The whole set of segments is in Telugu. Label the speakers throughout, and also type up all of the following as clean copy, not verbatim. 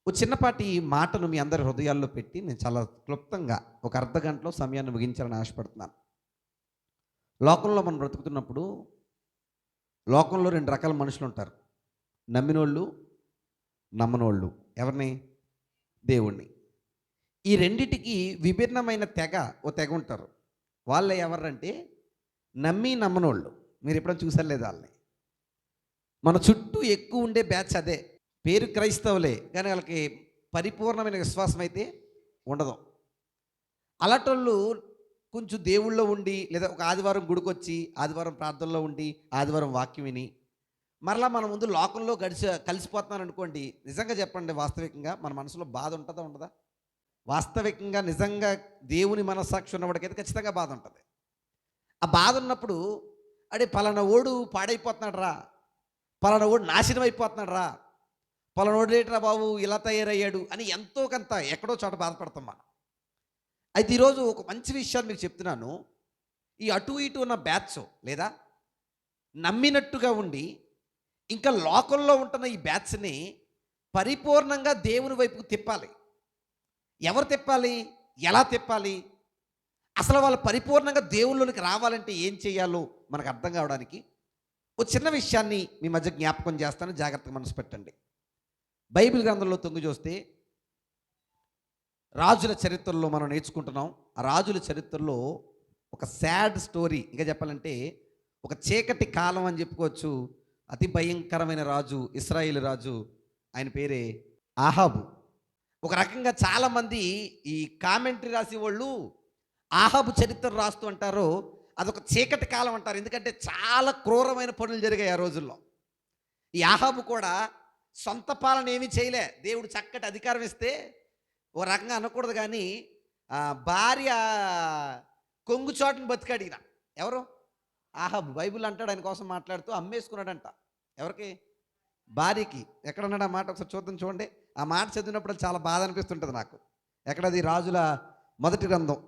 Speaker 1: ఓ చిన్నపాటి మాటను మీ అందరి హృదయాల్లో పెట్టి నేను చాలా క్లుప్తంగా ఒక అర్ధ గంటలో సమయాన్ని ముగించాలని ఆశపడుతున్నాను. లోకంలో మనం బ్రతుకుతున్నప్పుడు లోకంలో 2 రకాల మనుషులుంటారు. నమ్మినోళ్ళు, నమ్మనోళ్ళు. ఎవరిని? దేవుణ్ణి. ఈ రెండిటికి విభిన్నమైన ఓ తెగ ఉంటారు. వాళ్ళు ఎవరంటే నమ్మి నమ్మనోళ్ళు. మీరు ఎప్పుడైనా చూసారా లేదా ఆళ్ళని? మన చుట్టూ ఎక్కువ ఉండే బ్యాచ్ అదే. పేరు క్రైస్తవులే కానీ వాళ్ళకి పరిపూర్ణమైన విశ్వాసం అయితే ఉండదు. అలాంటోళ్ళు కొంచెం దేవుళ్ళో ఉండి లేదా ఒక ఆదివారం గుడికొచ్చి ఆదివారం ప్రార్థనలో ఉండి ఆదివారం వాక్యం విని మరలా మన ముందు లోకంలో కలిసిపోతున్నారు అనుకోండి. నిజంగా చెప్పండి, వాస్తవికంగా మన మనసులో బాధ ఉంటుందా ఉండదా? వాస్తవికంగా నిజంగా దేవుని మనస్సాక్షి ఉన్నవాడికైతే ఖచ్చితంగా బాధ ఉంటుంది. ఆ బాధ ఉన్నప్పుడు అడే పలానా ఓడు పాడైపోతున్నాడు రా, పలానా ఓడు నాశనం అయిపోతున్నాడు రా, పలానోడు రేట్రా బాబు ఇలా తయారయ్యాడు అని ఎంతో కొంత ఎక్కడో చోట బాధపడతాం మనం. అయితే ఈరోజు ఒక మంచి విషయాన్ని మీకు చెప్తున్నాను. ఈ అటు ఇటు ఉన్న బ్యాచ్ లేదా నమ్మినట్టుగా ఉండి ఇంకా లోకంలో ఉంటున్న ఈ బ్యాచ్ని పరిపూర్ణంగా దేవుని వైపుకు తిప్పాలి. ఎవరు తిప్పాలి? ఎలా తిప్పాలి? అసలు వాళ్ళు పరిపూర్ణంగా దేవుళ్ళలోకి రావాలంటే ఏం చేయాలో మనకు అర్థం కావడానికి ఒక చిన్న విషయాన్ని మీ మధ్య జ్ఞాపకం చేస్తాను. జాగ్రత్తగా మనసు పెట్టండి. బైబిల్ గ్రంథంలో తొంగి చూస్తే రాజుల చరిత్రలో మనం నేర్చుకుంటున్నాం. ఆ రాజుల చరిత్రలో ఒక సాడ్ స్టోరీ, ఇంకా చెప్పాలంటే ఒక చీకటి కాలం అని చెప్పుకోవచ్చు. అతి భయంకరమైన రాజు, ఇశ్రాయేలు రాజు. ఆయన పేరే ఆహాబు. ఒక రకంగా చాలామంది ఈ కామెంటరీ రాసే వాళ్ళు ఆహాబు చరిత్ర రాస్తూ అంటారు అదొక చీకటి కాలం అంటారు. ఎందుకంటే చాలా క్రూరమైన పనులు జరిగాయి ఆ రోజుల్లో. ఈ ఆహాబు కూడా సొంత పాలన ఏమీ చేయలే. దేవుడు చక్కటి అధికారం ఇస్తే ఓ రకంగా అనకూడదు కానీ భార్య కొంగు చోటుని బతికాడు ఈయన. ఎవరు? ఆహాబు. బైబిల్ అంటాడు ఆయన కోసం మాట్లాడుతూ అమ్మేసుకున్నాడంట. ఎవరికి? భార్యకి. ఎక్కడన్నాడు ఆ మాట? ఒకసారి చూద్దాం, చూడండి. ఆ మాట చదివినప్పుడు చాలా బాధ అనిపిస్తుంటుంది నాకు. ఎక్కడది? రాజుల మొదటి గ్రంథం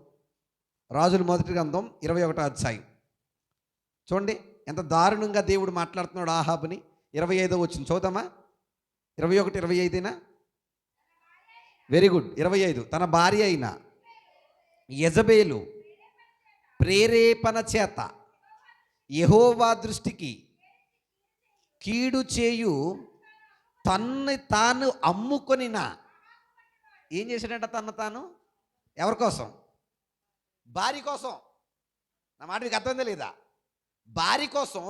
Speaker 1: 21వ అధ్యాయం చూడండి ఎంత దారుణంగా దేవుడు మాట్లాడుతున్నాడు ఆహాబుని. 25వ వచనం చూద్దామా? 21, 25 వెరీ గుడ్. 25. తన భార్య అయిన యెజబేలు ప్రేరేపణ చేత యెహోవా దృష్టికి కీడు చేయు తన్ను తాను అమ్ముకొనిన. ఏం చేశాడంట? తాను ఎవరి కోసం? భార్య కోసం. నా మాట మీకు అర్థమైందా లేదా? భార్య కోసం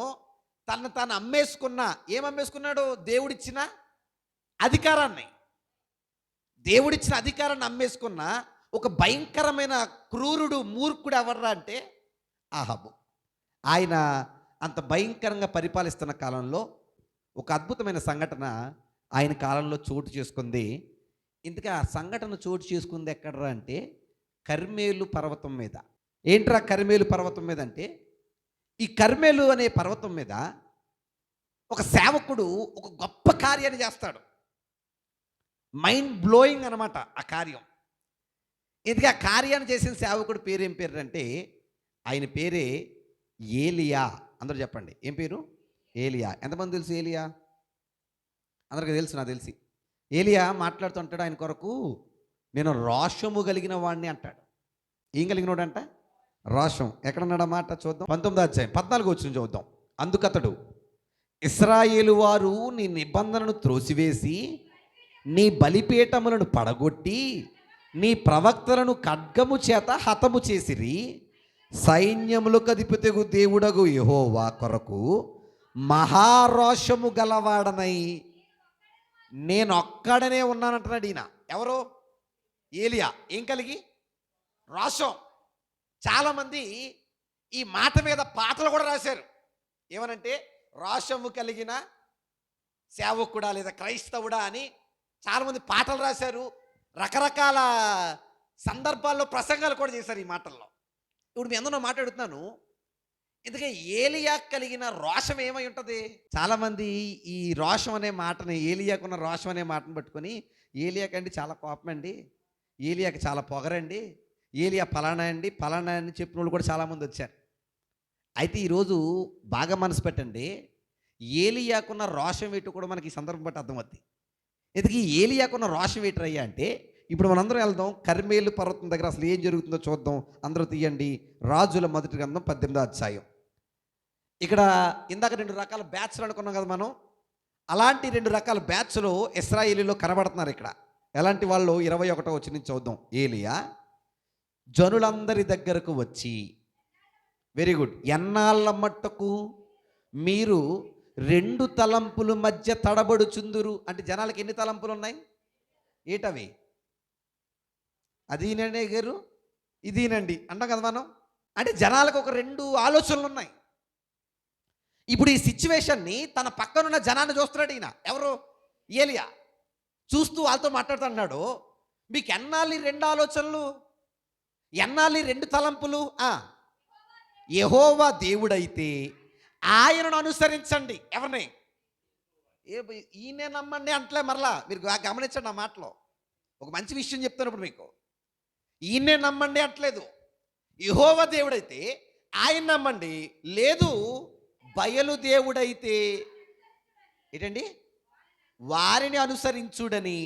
Speaker 1: తాను అమ్మేసుకున్న. ఏం అమ్మేసుకున్నాడు? దేవుడిచ్చిన అధికారాన్ని. దేవుడిచ్చిన అధికారాన్ని అమ్మేసుకున్న ఒక భయంకరమైన క్రూరుడు, మూర్ఖుడు ఎవర్రా అంటే ఆహాబు. ఆయన అంత భయంకరంగా పరిపాలిస్తున్న కాలంలో ఒక అద్భుతమైన సంఘటన ఆయన కాలంలో చోటు చేసుకుంది. ఇంతకీ ఆ సంఘటన చోటు చేసుకుంది ఎక్కడరా అంటే కర్మేలు పర్వతం మీద. ఏంట్రా కర్మేలు పర్వతం మీద అంటే, ఈ కర్మేలు అనే పర్వతం మీద ఒక సేవకుడు ఒక గొప్ప కార్యాన్ని చేస్తాడు. మైండ్ బ్లోయింగ్ అనమాట ఆ కార్యం. ఇందుకే ఆ కార్యాన్ని చేసిన సేవకుడు పేరు ఏం పేరు అంటే ఆయన పేరే ఏలియా. అందరూ చెప్పండి, ఏం పేరు? ఏలియా. ఎంతమంది తెలుసు ఏలియా? అందరికీ తెలుసు, నాకు తెలిసి. ఏలియా మాట్లాడుతుంటాడు ఆయన కొరకు, నేను రోషము కలిగిన వాడిని అంటాడు. ఏం కలిగినోడంట? రోషం. ఎక్కడన్నాడు ఆ మాట? చూద్దాం. 19వ అధ్యాయం 14వ వచనం చూద్దాం. అందుకతడు, ఇశ్రాయేలు వారు నీ నిబంధనను త్రోసివేసి నీ బలిపీఠములను పడగొట్టి నీ ప్రవక్తలను ఖడ్గము చేత హతము చేసిరి. సైన్యములకు అధిపతిగు దేవుడగు యెహోవా కొరకు మహారోషము గలవాడనై నేనొక్కడనే ఉన్నానంటున్నాడు ఈయన. ఎవరు? ఏలియా. ఏం కలిగి? రోషం. చాలామంది ఈ మాట మీద పాటలు కూడా రాశారు. ఏమనంటే రోషము కలిగిన సేవకుడా లేదా క్రైస్తవుడా అని చాలామంది పాటలు రాశారు. రకరకాల సందర్భాల్లో ప్రసంగాలు కూడా చేశారు ఈ మాటల్లో. ఇప్పుడు మీ అందరూ మాట్లాడుతున్నాను, ఎందుకంటే ఏలియా కలిగిన రోషం ఏమై ఉంటుంది? చాలామంది ఈ రోషం అనే మాటని, ఏలియాకున్న రోషం అనే మాటను పట్టుకొని ఏలియాకండి చాలా కోపం అండి, ఏలియాకి చాలా పొగరండి, ఏలియా ఫలానా అండి ఫలానా అని చెప్పిన వాళ్ళు కూడా చాలామంది వచ్చారు. అయితే ఈరోజు బాగా మనసు పెట్టండి, ఏలియాకున్న రోషం ఏంటో కూడా మనకి ఈ సందర్భం బట్టి అర్థమవుద్ది. ఇంతకీ ఏలియాకున్న రోషం ఏంటయ్యా అంటే, ఇప్పుడు మనందరం వెళ్దాం కర్మేలు పర్వతం దగ్గర అసలు ఏం జరుగుతుందో చూద్దాం. అందరూ తీయండి రాజుల మొదటి గ్రంథం 18వ అధ్యాయం. ఇక్కడ ఇందాక 2 రకాల బ్యాచ్లు అనుకున్నాం కదా మనం. అలాంటి 2 రకాల బ్యాచ్లు ఇశ్రాయేలీలో కనబడుతున్నారు ఇక్కడ. ఎలాంటి వాళ్ళు 21వ వచనం నుంచి చూద్దాం. ఏలియా జనులందరి దగ్గరకు వచ్చి, వెరీ గుడ్, ఎన్నాళ్ళ మట్టుకు మీరు 2 తలంపుల మధ్య తడబడుచుందురు. అంటే జనాలకి ఎన్ని తలంపులు ఉన్నాయి? ఏటవి? అదీనండి గారు, ఇదీనండి అంటాం కదా మనం. అంటే జనాలకు ఒక 2 ఆలోచనలు ఉన్నాయి. ఇప్పుడు ఈ సిచ్యువేషన్ని తన పక్కనున్న జనాన్ని చూస్తున్నాడు ఈయన. ఎవరు? ఏలియా. చూస్తూ వాళ్ళతో మాట్లాడుతున్నాడు. మీకు ఎన్నాళ్ళు 2 ఆలోచనలు, ఎన్నాళ్ళు 2 తలంపులు? యెహోవా దేవుడైతే ఆయనను అనుసరించండి. ఎవరిని? ఈయనే నమ్మండి అంటలే. మరలా మీరు గమనించండి ఆ మాటలో. ఒక మంచి విషయం చెప్తాను ఇప్పుడు మీకు. ఈయనే నమ్మండి అంటలేదు. యెహోవా దేవుడైతే ఆయన నమ్మండి, లేదు బయలు దేవుడైతే ఏంటండి వారిని అనుసరించుడని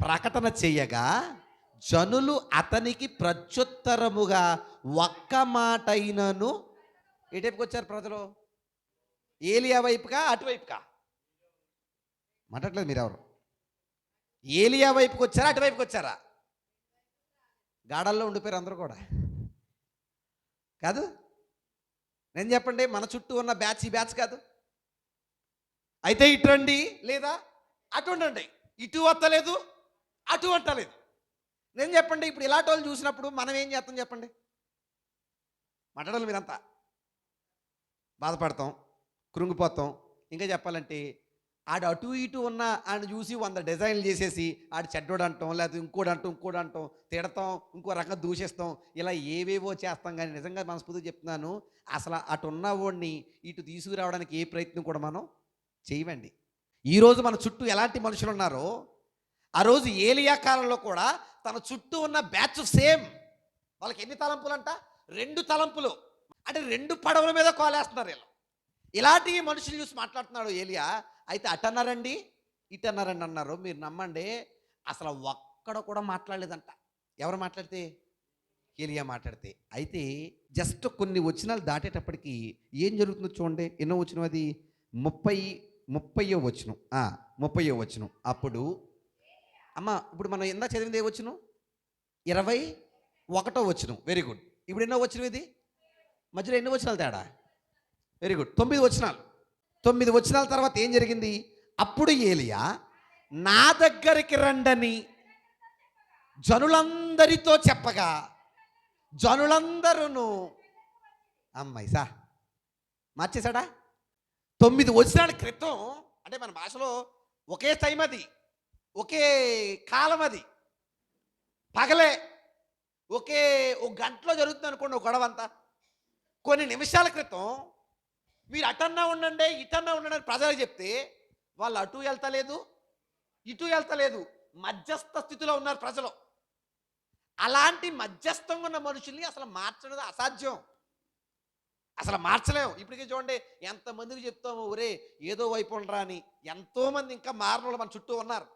Speaker 1: ప్రకటన చేయగా, జనులు అతనికి ప్రత్యుత్తరముగా ఒక్క మాటైనను ఎటువైపుకి వచ్చారు ప్రజలు? ఏలియా వైపుగా అటువైపుకా? మాట్లాడలేదు మీరెవరు. ఏలియా వైపుకి వచ్చారా అటువైపుకి వచ్చారా? గాడల్లో ఉండిపోయారు అందరూ కూడా కాదు. నేను చెప్పండి, మన చుట్టూ ఉన్న బ్యాచ్ ఈ బ్యాచ్ కాదు. అయితే ఇటు రండి, లేదా అటు ఉండండి. ఇటు వత్తలేదు, అటు వట్టలేదు. నేను చెప్పండి, ఇప్పుడు ఇలాంటి వాళ్ళు చూసినప్పుడు మనం ఏం చేస్తాం చెప్పండి? మాట్లాడాలి మీరంతా. బాధపడతాం, కృంగిపోతాం. ఇంకా చెప్పాలంటే ఆడు అటు ఇటు ఉన్న ఆయన చూసి 100 డిజైన్లు చేసేసి ఆడు చెడ్డోడు అంటాం, లేకపోతే ఇంకోటి అంటాం, తిడతాం, ఇంకో రకంగా దూషిస్తాం. ఇలా ఏవేవో చేస్తాం. కానీ నిజంగా మనస్ఫూర్తిగా చెప్తున్నాను, అసలు అటు ఉన్నవాడిని ఇటు తీసుకురావడానికి ఏ ప్రయత్నం కూడా మనం చేయమండి. ఈరోజు మన చుట్టూ ఎలాంటి మనుషులు ఉన్నారో, ఆ రోజు ఏలియా కాలంలో కూడా తన చుట్టూ ఉన్న బ్యాచ్ సేమ్. వాళ్ళకి ఎన్ని తలంపులు అంట? 2 తలంపులు. అంటే 2 పడవల మీద కోలేస్తున్నారు వీళ్ళు. ఇలాంటి మనుషులు చూసి మాట్లాడుతున్నాడు ఏలియా. అయితే అటన్నారండి, ఇటన్నారండి అన్నారు. మీరు నమ్మండి, అసలు ఒక్కడ కూడా మాట్లాడలేదంట. ఎవరు మాట్లాడితే? ఏలియా మాట్లాడితే. అయితే జస్ట్ కొన్ని వచనాలు దాటేటప్పటికి ఏం జరుగుతుందో చూడండి. ఎన్నో వచనం అది? 30వ వచనం. 30వ వచనం. అప్పుడు అమ్మ, ఇప్పుడు మనం ఎంత చదివింది ఏ వచనం? 21వ వచనం. Very good. ఇప్పుడు ఎన్నో వచనం ఇది? మధ్యలో ఎన్ని వచనాలు తేడా? వెరీ గుడ్, 9 వచనాలు. 9 వచనాల తర్వాత ఏం జరిగింది? అప్పుడు ఏలియా నా దగ్గరికి రండని జనులందరితో చెప్పగా, జనులందరూ అమ్మాయి మార్చేశాడా? 9 వచనాల క్రితం, అంటే మన భాషలో ఒకే టైం అది, ఒకే కాలం అది, పగలే ఒకే 1 గంటలో జరుగుతుంది అనుకోండి ఒక గొడవ అంతా. కొన్ని నిమిషాల క్రితం మీరు అటన్నా ఉండండి, ఇటన్నా ఉండండి అని ప్రజలకు చెప్తే వాళ్ళు అటు వెళ్తలేదు, ఇటు వెళ్తలేదు, మధ్యస్థ స్థితిలో ఉన్నారు ప్రజలు. అలాంటి మధ్యస్థంగా ఉన్న మనుషుల్ని అసలు మార్చడం అసాధ్యం. అసలు మార్చలేము. ఇప్పటికీ చూడండి, ఎంతమందికి చెప్తాము ఒరే ఏదో వైపు ఉండరా అని. ఎంతోమంది ఇంకా మారణ మన చుట్టూ ఉన్నారు.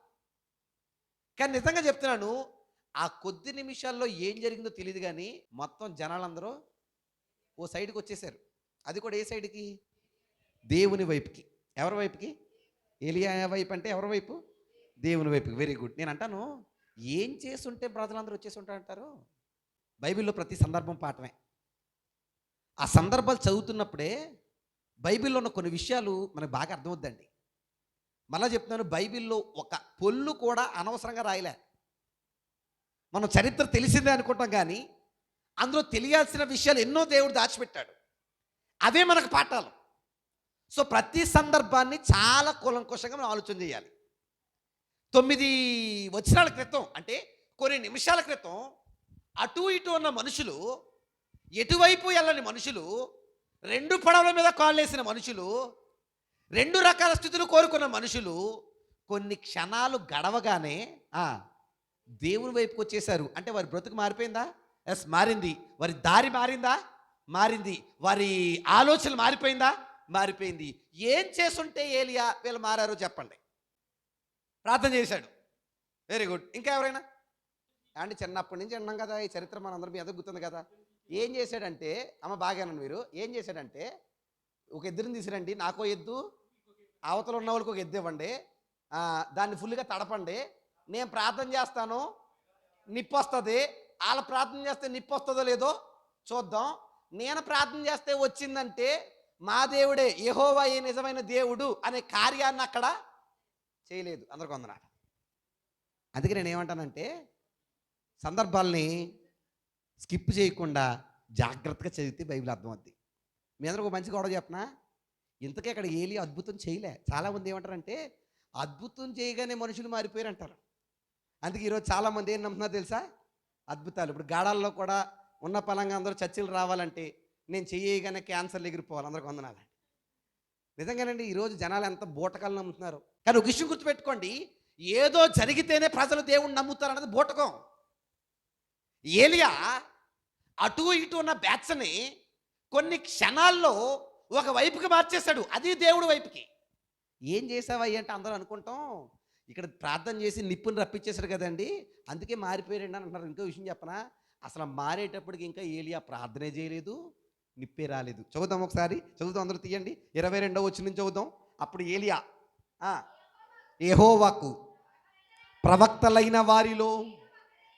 Speaker 1: కానీ నిజంగా చెప్తున్నాను, ఆ కొద్ది నిమిషాల్లో ఏం జరిగిందో తెలియదు. కానీ మొత్తం జనాలందరూ ఓ సైడ్కి వచ్చేసారు. అది కూడా ఏ సైడ్కి? దేవుని వైపుకి. ఎవరి వైపుకి? ఏలియా వైపు. అంటే ఎవరి వైపు? దేవుని వైపుకి. Very good. నేను అంటాను, ఏం చేసుంటే ప్రజలందరూ వచ్చేసి ఉంటారంటారు? బైబిల్లో ప్రతి సందర్భం పాఠమే. ఆ సందర్భాలు చదువుతున్నప్పుడే బైబిల్లో ఉన్న కొన్ని విషయాలు మనకు బాగా అర్థమవుద్దండి. మళ్ళా చెప్తున్నాను, బైబిల్లో ఒక పొల్లు కూడా అనవసరంగా రాయలే. మనం చరిత్ర తెలిసిందే అనుకుంటాం, కానీ అందులో తెలియాల్సిన విషయాలు ఎన్నో దేవుడు దాచిపెట్టాడు. అవే మనకు పాఠాలు. సో ప్రతి సందర్భాన్ని చాలా కూలంకుషంగా మనం ఆలోచన చేయాలి. 9 వచనాల క్రితం, అంటే కొన్ని నిమిషాల క్రితం, అటు ఇటు ఉన్న మనుషులు, ఎటువైపు వెళ్ళని మనుషులు, 2 పడవల మీద కాళ్ళేసిన మనుషులు, 2 రకాల స్థితులు కోరుకున్న మనుషులు కొన్ని క్షణాలు గడవగానే దేవుని వైపుకి వచ్చేసారు. అంటే వారి బ్రతుకు మారిపోయిందా? ఎస్, మారింది. వారి దారి మారిందా? మారింది. వారి ఆలోచన మారిపోయిందా? మారిపోయింది. ఏం చేసుంటే ఏలియా వీళ్ళు మారారో చెప్పండి. ప్రార్థన చేశాడు. Very good. ఇంకా ఎవరైనా? అంటే చిన్నప్పటి నుంచి అన్నాం కదా, ఈ చరిత్ర మనందరం మీ ఎదుగుతుంది కదా. ఏం చేశాడంటే, అమ్మ బాగానండి, మీరు ఏం చేశాడంటే, ఒక ఎద్దుని తీసిరండి, నాకో ఎద్దు, అవతల ఉన్న వాళ్ళకి ఒక ఎద్దు ఇవ్వండి, దాన్ని ఫుల్గా తడపండి, నేను ప్రార్థన చేస్తాను, నిప్పు వస్తుంది. వాళ్ళ ప్రార్థన చేస్తే నిప్పు వస్తుందో లేదో చూద్దాం. నేను ప్రార్థన చేస్తే వచ్చిందంటే మా దేవుడే యెహోవాయే నిజమైన దేవుడు అనే కార్యాన్ని అక్కడ చేయలేదు. అందరికి వందనాలు. అందుకే నేను ఏమంటానంటే, సందర్భాల్ని స్కిప్ చేయకుండా జాగ్రత్తగా చదివితే బైబిల్ అర్థమవుద్ది. మీ అందరూ ఒక మంచి గొడవ చెప్పనా, ఇంతకీ అక్కడ ఏలి అద్భుతం చేయలే. చాలామంది ఏమంటారంటే, అద్భుతం చేయగానే మనుషులు మారిపోయారు అంటారు. అందుకే ఈరోజు చాలామంది ఏం నమ్ముతున్నారు తెలుసా, అద్భుతాలు. ఇప్పుడు గాడాల్లో కూడా ఉన్న పలంగా అందరూ చర్చలు రావాలంటే నేను చేయగానే క్యాన్సర్లు ఎగిరిపోవాలి. అందరికి వందనాలు. నిజంగానండి, ఈరోజు జనాలు ఎంత బూటకాలు నమ్ముతున్నారు. కానీ ఒక విషయం గుర్తుపెట్టుకోండి, ఏదో జరిగితేనే ప్రజలు దేవుణ్ణి నమ్ముతారు అన్నది బూటకం. ఏలియా అటు ఇటు ఉన్న బ్యాచ్ని కొన్ని క్షణాల్లో ఒక వైపుకి మార్చేశాడు, అది దేవుడి వైపుకి. ఏం చేసావయ్య అంటే అందరూ అనుకుంటాం, ఇక్కడ ప్రార్థన చేసి నిప్పుని రప్పించేశారు కదండి, అందుకే మారిపోయారండి అని అంటున్నారు. ఇంకో విషయం చెప్పనా, అసలు మారేటప్పటికి ఇంకా ఏలియా ప్రార్థనే చేయలేదు, నిప్పే రాలేదు. చదువుదాం ఒకసారి, చదువుదాం, అందరూ తీయండి. 22వ వచనం నుంచి చదువుదాం. అప్పుడు ఏలియా యెహోవాకు ప్రవక్తలైన వారిలో,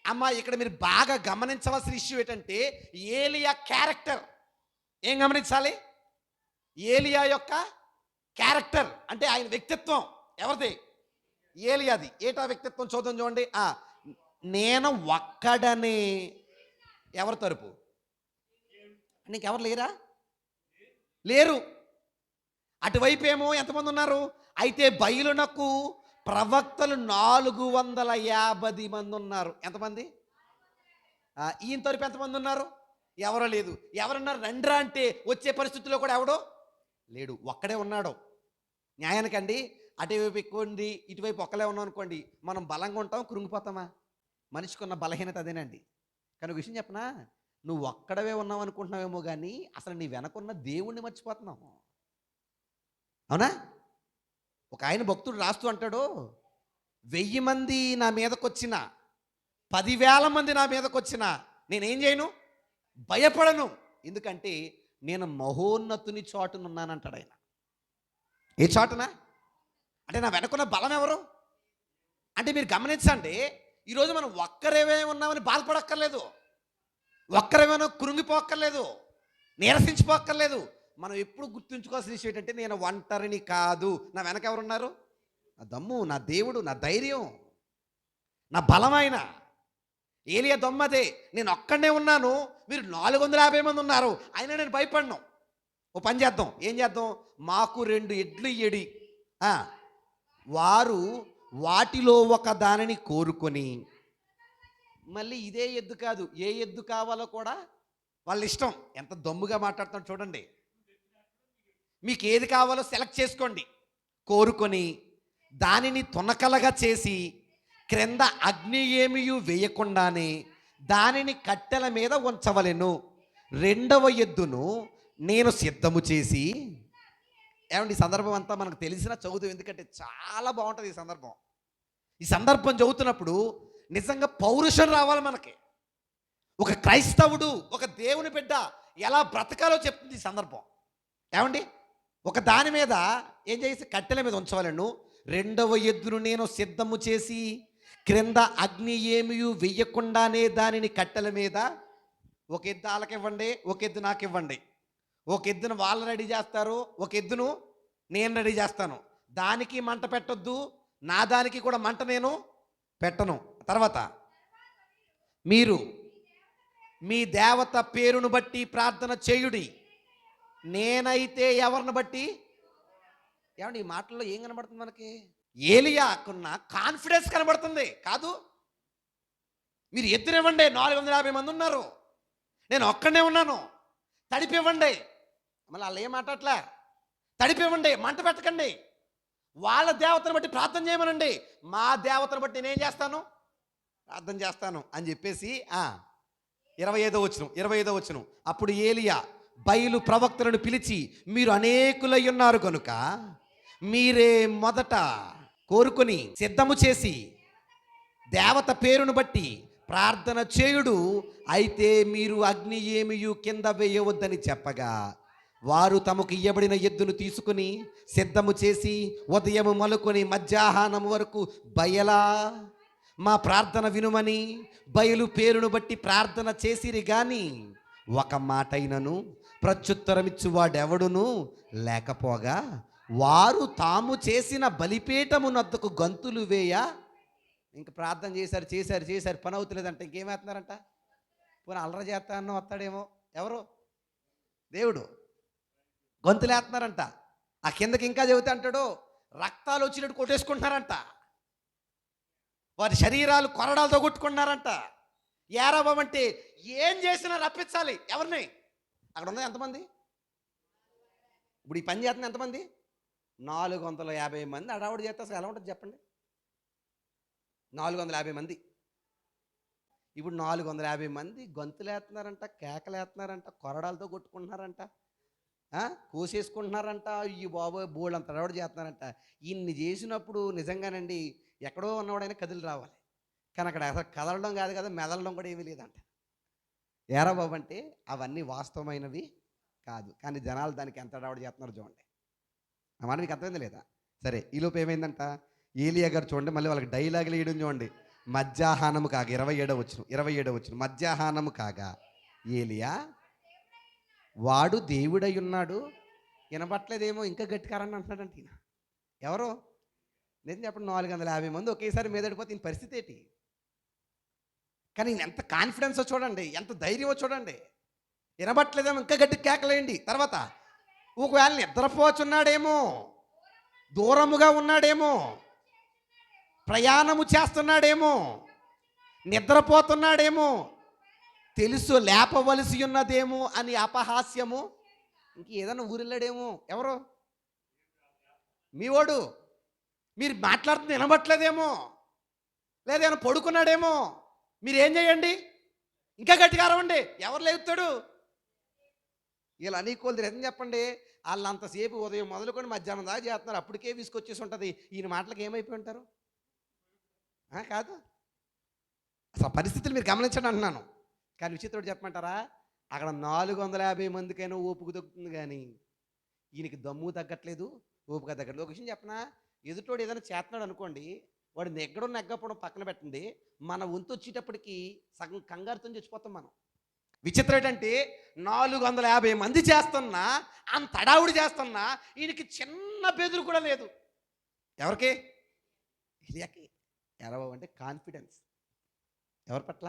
Speaker 1: అమ్మ ఇక్కడ మీరు బాగా గమనించవలసిన ఇష్యూ ఏంటంటే, ఏలియా క్యారెక్టర్. ఏం గమనించాలి? ఏలియా యొక్క క్యారెక్టర్ అంటే ఆయన వ్యక్తిత్వం. ఎవరిది? ఏలియాది. ఏటా వ్యక్తిత్వం? చూద్దాం, చూడండి. నేను ఒక్కడనే. ఎవరి తరపు? నీకెవరు లేరా? లేరు. అటువైపు ఏమో ఎంతమంది ఉన్నారు? అయితే బయలునకు ప్రవక్తలు 450 మంది ఉన్నారు. ఎంతమంది? ఈయన తరపు ఎంతమంది ఉన్నారు? ఎవరో లేదు. ఎవరున్నారు? రండ్రా అంటే వచ్చే పరిస్థితుల్లో కూడా ఎవడో లేడు, ఒక్కడే ఉన్నాడు. న్యాయానికండి, అటువైపు ఎక్కువండి, ఇటువైపు ఒక్కలే ఉన్నాం అనుకోండి, మనం బలంగా ఉంటాం, కృంగిపోతామా? మనిషికి ఉన్న బలహీనత అదేనండి. కానీ ఒక విషయం చెప్పనా, నువ్వు ఒక్కడవే ఉన్నావు అనుకుంటున్నావేమో కానీ అసలు నీ వెనకున్న దేవుణ్ణి మర్చిపోతున్నావు. అవునా? ఒక ఆయన భక్తుడు రాస్తూ అంటాడు, 1000 మంది నా మీదకి వచ్చిన, 10,000 మంది నా మీదకి వచ్చిన నేనేం చేయను? భయపడను. ఎందుకంటే నేను మహోన్నతుని చోటునున్నానంటాడు ఆయన. ఏ చోటనా? అంటే నా వెనకున్న బలం ఎవరు అంటే, మీరు గమనించండి, ఈరోజు మనం ఒక్కరేమే ఉన్నామని బాధపడక్కర్లేదు, ఒక్కరేమైనా కృంగిపోక్కర్లేదు, నీరసించిపోక్కర్లేదు. మనం ఎప్పుడు గుర్తుంచుకోవాల్సిన విషయం ఏంటంటే, నేను ఒంటరిని కాదు, నా వెనక ఎవరున్నారు? నా దమ్ము, నా దేవుడు, నా ధైర్యం, నా బలమైన. ఏలియా దొమ్మదే, నేను ఒక్కడనే ఉన్నాను, మీరు 450 మంది ఉన్నారు, అయినా నేను భయపడను. ఓ పని చేద్దాం. ఏం చేద్దాం? మాకు 2 ఎడ్లు ఇయ్యడి, వారు వాటిలో ఒక దానిని కోరుకొని, మళ్ళీ ఇదే ఎద్దు కాదు, ఏ ఎద్దు కావాలో కూడా వాళ్ళ ఇష్టం. ఎంత దమ్ముగా మాట్లాడుతున్నాడు చూడండి. మీకు ఏది కావాలో సెలెక్ట్ చేసుకోండి, కోరుకొని దానిని తునకలగా చేసి క్రింద అగ్ని ఏమీ వేయకుండానే దానిని కట్టెల మీద ఉంచవలెను. 2వ ఎద్దును నేను సిద్ధము చేసి. ఏమండి, ఈ సందర్భం అంతా మనకు తెలిసిన చదువుతాం, ఎందుకంటే చాలా బాగుంటుంది ఈ సందర్భం. ఈ సందర్భం చదువుతున్నప్పుడు నిజంగా పౌరుషం రావాలి మనకి. ఒక క్రైస్తవుడు, ఒక దేవుని బిడ్డ ఎలా బ్రతకాలో చెప్తుంది ఈ సందర్భం. ఏమండి, ఒక దాని మీద ఏం చేసి కట్టెల మీద ఉంచవలను. 2వ ఎద్దును నేను సిద్ధము చేసి క్రింద అగ్ని ఏమీ వెయ్యకుండానే దానిని కట్టెల మీద. ఒక ఎద్దు వాళ్ళకి ఇవ్వండి, ఒక ఎద్దు నాకు ఇవ్వండి. ఒక ఎద్దును వాళ్ళు రెడీ చేస్తారు, ఒక ఎద్దును నేను రెడీ చేస్తాను. దానికి మంట పెట్టొద్దు, నా దానికి కూడా మంట నేను పెట్టను. తర్వాత, మీరు మీ దేవత పేరును బట్టి ప్రార్థన చేయుడి, నేనైతే ఎవరిని బట్టి. ఏమండి, ఈ మాటల్లో ఏం కనబడుతుంది మనకి? ఏలియాకున్న కాన్ఫిడెన్స్ కనబడుతుంది. కాదు, మీరు ఎద్దునివ్వండి, 450 మంది ఉన్నారు, నేను ఒక్కడనే ఉన్నాను, తడిపివ్వండి. మళ్ళీ వాళ్ళు ఏం మాట్లాడలే, తడిపివ్వండి, మంట పెట్టకండి, వాళ్ళ దేవతను బట్టి ప్రార్థన చేయమనండి, మా దేవతను బట్టి నేనేం చేస్తాను? ప్రార్థన చేస్తాను అని చెప్పేసి 25వ వచనం. అప్పుడు ఏలియా బయలు ప్రవక్తలను పిలిచి, మీరు అనేకులై ఉన్నారు కనుక మీరే మొదట కోరుకొని సిద్ధము చేసి దేవత పేరును బట్టి ప్రార్థన చేయుడు. అయితే మీరు అగ్ని ఏమియు కింద వేయవద్దని చెప్పగా వారు తమకు ఇయ్యబడిన ఎద్దును తీసుకుని సిద్ధము చేసి ఉదయము మొదలుకొని మధ్యాహ్నం వరకు బయలా మా ప్రార్థన వినుమని బయలు పేరును బట్టి ప్రార్థన చేసిరి గాని ఒక మాటైనను ప్రత్యుత్తరమిచ్చువాడెవడును లేకపోగా వారు తాము చేసిన బలిపీఠమునద్దకు గంతులు వేయ. ఇంక ప్రార్థన చేశారు పని అవుతలేదంట. ఇంకేమేస్తున్నారంట? పోనీ అల్లరి చేస్తానో వస్తాడేమో. ఎవరు? దేవుడు. గొంతులేస్తున్నారంట. ఆ కిందకి ఇంకా చెబుతా అంటాడు, రక్తాలు వచ్చినట్టు కొట్టేసుకుంటున్నారంట. వారి శరీరాలు కొరడాలతో కొట్టుకుంటున్నారంట. ఏరాబామంటే ఏం చేసినా రప్పించాలి. ఎవరిని? అక్కడ ఉంది ఎంతమంది? ఇప్పుడు ఈ పని చేస్తున్న ఎంతమంది? 450 మంది అడావుడు చేస్తే అసలు ఎలా ఉంటుంది చెప్పండి? 450 మంది. ఇప్పుడు 450 మంది గొంతులేస్తున్నారంట, కేకలేస్తున్నారంట, కొరడాలతో కొట్టుకుంటున్నారంట, కోసేసుకుంటున్నారంట. ఈ బాబోయ్ బోళ్ళు అంత అడావుడు చేస్తున్నారంట. ఇన్ని చేసినప్పుడు నిజంగానండి ఎక్కడో ఉన్నవాడైనా కదిలి రావాలి. కానీ అక్కడ అసలు కదలడం కాదు కదా, మెదలడం కూడా ఏమీ లేదంట. ఏరా బాబు అంటే అవన్నీ వాస్తవమైనవి కాదు. కానీ జనాలు దానికి ఎంత అడావుడు చేస్తున్నారు చూడండి. ఆ మాట మీకు అర్థమైంది లేదా? సరే, ఈలోపు ఏమైందంట? ఏలియా గారు చూడండి, మళ్ళీ వాళ్ళకి డైలాగులు వేయడం చూడండి. మధ్యాహ్నము కాగా 27 వచ్చిన మధ్యాహ్నము కాగా ఏలియా వాడు దేవుడై ఉన్నాడు, వినపట్లేదేమో ఇంకా గట్టికారని అంటున్నాడంట ఈయన. ఎవరో నేను చెప్పండి, 450 మంది ఒకేసారి మీదడిపోతే ఈయన పరిస్థితి ఏంటి? కానీ ఎంత కాన్ఫిడెన్సో చూడండి, ఎంత ధైర్యమో చూడండి. వినబట్లేదేమో ఇంకా గట్టి కేకలేయండి. తర్వాత ఒకవేళ నిద్రపోచున్నాడేమో, దూరముగా ఉన్నాడేమో, ప్రయాణము చేస్తున్నాడేమో, నిద్రపోతున్నాడేమో, తెలుసు లేపవలసి ఉన్నదేమో అని అపహాస్యము. ఇంక ఏదైనా ఊరిల్లాడేమో. ఎవరు? మీ వాడు. మీరు మాట్లాడుతుంది వినబట్లేదేమో, లేదేమో పడుకున్నాడేమో. మీరు ఏం చేయండి? ఇంకా గట్టిగా అరవండి. ఎవరు లేపుతాడు? వీళ్ళు అనీకోలు నిజం చెప్పండి, వాళ్ళు అంతసేపు ఉదయం మొదలుకొని మధ్యాహ్నం దాకా చేస్తున్నారు. అప్పటికే విసుకొచ్చేసి ఉంటుంది. ఈయన మాటలకు ఏమైపోయి ఉంటారు? కాదు, అసలు పరిస్థితులు మీరు గమనించండి అంటున్నాను. కానీ విచిత్రుడు చెప్పమంటారా? అక్కడ 450 మందికైనా ఓపిక తగ్గుతుంది, కానీ ఈయనకి దమ్ము తగ్గట్లేదు, ఓపిక తగ్గట్లేదు. ఒక విషయం చెప్పనా, ఎదుటోడు ఏదైనా చేస్తున్నాడు అనుకోండి, వాడు నెగ్గడం నెగ్గపోవడం పక్కన పెట్టండి, మన వంతు వచ్చేటప్పటికి సగం కంగారుతో చచ్చిపోతాం మనం. విచిత్రం ఏంటంటే 450 మంది చేస్తున్నా, అంత అడావుడి చేస్తున్నా ఈయనకి చిన్న బెదురు కూడా లేదు. ఎవరికి? ఏలియాకి. ఎలా అంటే కాన్ఫిడెన్స్. ఎవరి పట్ల?